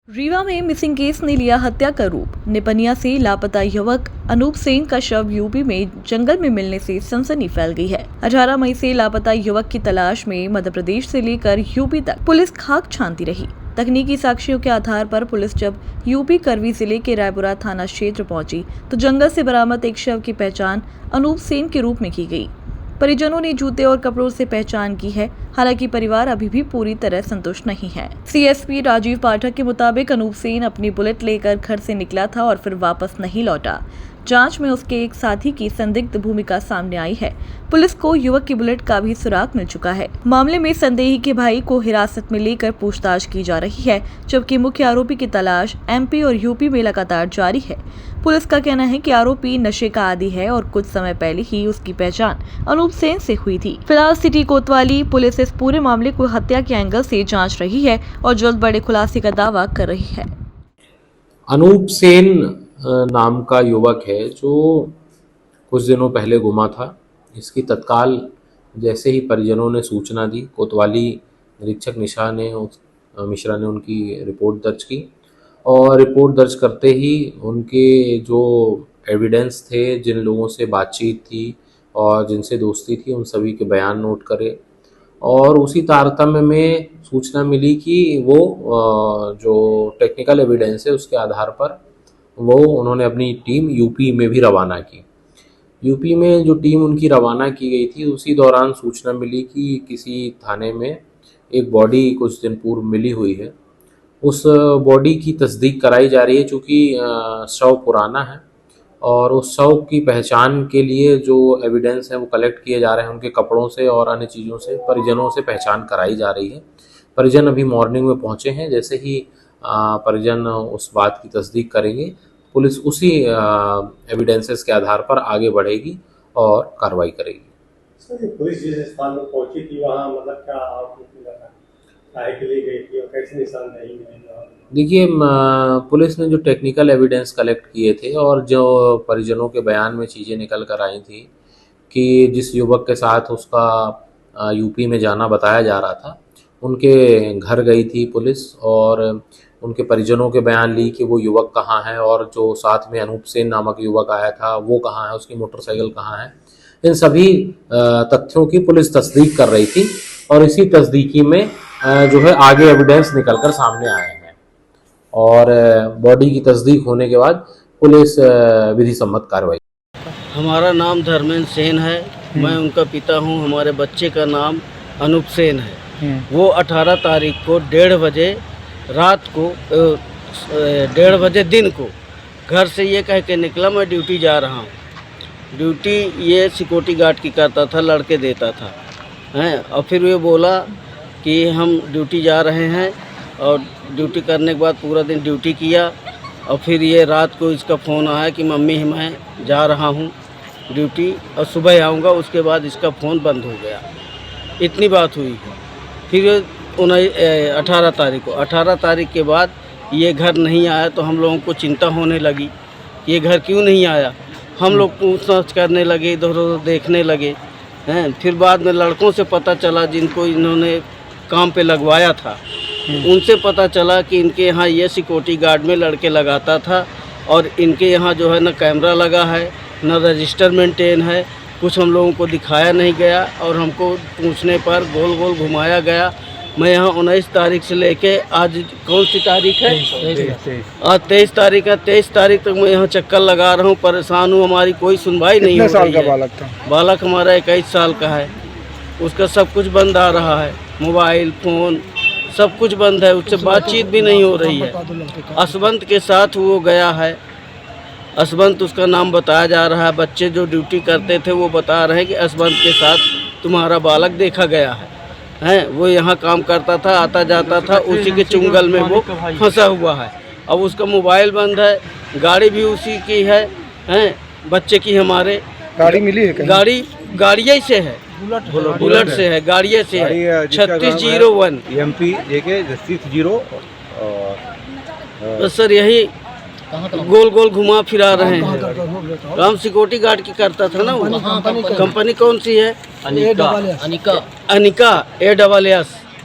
रीवा में missing case ने लिया हत्या का रूप। निपनिया से लापता युवक अनूप सेन का शव यूपी में जंगल में मिलने से सनसनी फैल गई है। 18 मई से लापता युवक की तलाश में मध्य प्रदेश से लेकर यूपी तक पुलिस खाक छानती रही। तकनीकी साक्ष्यों के आधार पर पुलिस जब यूपी करवी जिले के रायपुरा थाना क्षेत्र पहुंची तो जंगल से बरामद एक शव की पहचान अनूप सेन के रूप में की गई। परिजनों ने जूते और कपड़ों से पहचान की है। हालांकि परिवार अभी भी पूरी तरह संतुष्ट नहीं है। सीएसपी राजीव पाठक के मुताबिक अनूप सेन अपनी बुलेट लेकर घर से निकला था और फिर वापस नहीं लौटा। जांच में उसके एक साथी की संदिग्ध भूमिका सामने आई है। पुलिस को युवक की बुलेट का भी सुराग मिल चुका है। मामले में संदेही के भाई को हिरासत में लेकर पूछताछ की जा रही है, जबकि मुख्य आरोपी की तलाश एमपी और यूपी में लगातार जारी है। पुलिस का कहना है कि आरोपी नशे का आदी है और कुछ समय पहले ही उसकी पहचान अनूप सेन से हुई थी। फिलहाल सिटी कोतवाली पुलिस इस पूरे मामले को हत्या के एंगल से जांच रही है और जल्द बड़े खुलासे का दावा कर रही है। अनूप सेन नाम का युवक है जो कुछ दिनों पहले गुमा था। इसकी तत्काल जैसे ही परिजनों ने सूचना दी, कोतवाली निरीक्षक मिश्रा ने उनकी रिपोर्ट दर्ज की और रिपोर्ट दर्ज करते ही उनके जो एविडेंस थे, जिन लोगों से बातचीत थी और जिनसे दोस्ती थी, उन सभी के बयान नोट करे और उसी तारतम्य में सूचना मिली कि वो जो टेक्निकल एविडेंस है उसके आधार पर उन्होंने अपनी टीम यूपी में भी रवाना की। यूपी में जो टीम उनकी रवाना की गई थी, उसी दौरान सूचना मिली कि किसी थाने में एक बॉडी कुछ दिन पूर्व मिली हुई है। उस बॉडी की तस्दीक कराई जा रही है, चूँकि शव पुराना है और उस शव की पहचान के लिए जो एविडेंस है वो कलेक्ट किए जा रहे हैं। उनके कपड़ों से और अन्य चीज़ों से परिजनों से पहचान कराई जा रही है। परिजन अभी मॉर्निंग में पहुँचे हैं। जैसे ही परिजन उस बात की तस्दीक करेंगे, पुलिस उसी एविडेंसेस के आधार पर आगे बढ़ेगी और कार्रवाई करेगी। सर, पुलिस जिस स्थान पर पहुंची थी वहाँ मतलब क्या काहे के लिए गई थी और कैसे निशानदेही मिली? देखिए, पुलिस ने जो टेक्निकल एविडेंस कलेक्ट किए थे और जो परिजनों के बयान में चीज़ें निकल कर आई थी कि जिस युवक के साथ उसका यूपी में जाना बताया जा रहा था, उनके घर गई थी पुलिस और उनके परिजनों के बयान ली कि वो युवक कहाँ है और जो साथ में अनूप सेन नामक युवक आया था वो कहाँ है, उसकी मोटरसाइकिल कहाँ है। इन सभी तथ्यों की पुलिस तस्दीक कर रही थी और इसी तस्दीकी में जो है आगे एविडेंस निकलकर सामने आए हैं और बॉडी की तस्दीक होने के बाद पुलिस विधि सम्मत कार्रवाई। हमारा नाम धर्मेंद्र सेन है, मैं उनका पिता हूं। हमारे बच्चे का नाम अनूप सेन है। वो 18 तारीख को 1:30 बजे रात को 1:30 बजे दिन को घर से ये कह के निकला मैं ड्यूटी जा रहा हूँ। ड्यूटी ये सिक्योरिटी गार्ड की करता था, लड़के देता था हैं। और फिर ये बोला कि हम ड्यूटी जा रहे हैं और ड्यूटी करने के बाद पूरा दिन ड्यूटी किया और फिर ये रात को इसका फ़ोन आया कि मम्मी मैं जा रहा हूँ ड्यूटी और सुबह आऊँगा। उसके बाद इसका फ़ोन बंद हो गया। इतनी बात हुई है। फिर 18 तारीख के बाद ये घर नहीं आया तो हम लोगों को चिंता होने लगी, ये घर क्यों नहीं आया। हम लोग पूछताछ करने लगे, इधर उधर देखने लगे हैं। फिर बाद में लड़कों से पता चला जिनको इन्होंने काम पे लगवाया था, उनसे पता चला कि इनके यहाँ ये सिक्योरिटी गार्ड में लड़के लगाता था और इनके यहाँ जो है न कैमरा लगा है न रजिस्टर मेंटेन है। कुछ हम लोगों को दिखाया नहीं गया और हमको पूछने पर गोल गोल घुमाया गया। मैं यहाँ 19 तारीख से लेके आज कौन सी तारीख है? आज 23 तारीख है। 23 तारीख तक मैं यहाँ चक्कर लगा रहा हूँ, परेशान हूँ। हमारी कोई सुनवाई नहीं हो रही है। कितने साल का बालक था? बालक हमारा 21 साल का है। उसका सब कुछ बंद आ रहा है, मोबाइल फ़ोन सब कुछ बंद है, उससे बातचीत भी नहीं हो रही है। असवंत के साथ वो गया है। असवंत उसका नाम बताया जा रहा है। बच्चे जो ड्यूटी करते थे वो बता रहे हैं कि असवंत के साथ तुम्हारा बालक देखा गया है। वो यहाँ काम करता था, आता जाता था, उसी के चुंगल में वो फंसा हुआ है। अब उसका मोबाइल बंद है, गाड़ी भी उसी की है बच्चे की। हमारे गाड़ी मिली है कहीं? गाड़िये से है, बुलेट से है, गाड़िये से है 3601 MP JK 36 बस सर यही गोल गोल घुमा फिरा रहे हैं। काम सिक्योरिटी गार्ड की करता था ना वो। कंपनी कौन सी है? अनिका AAS।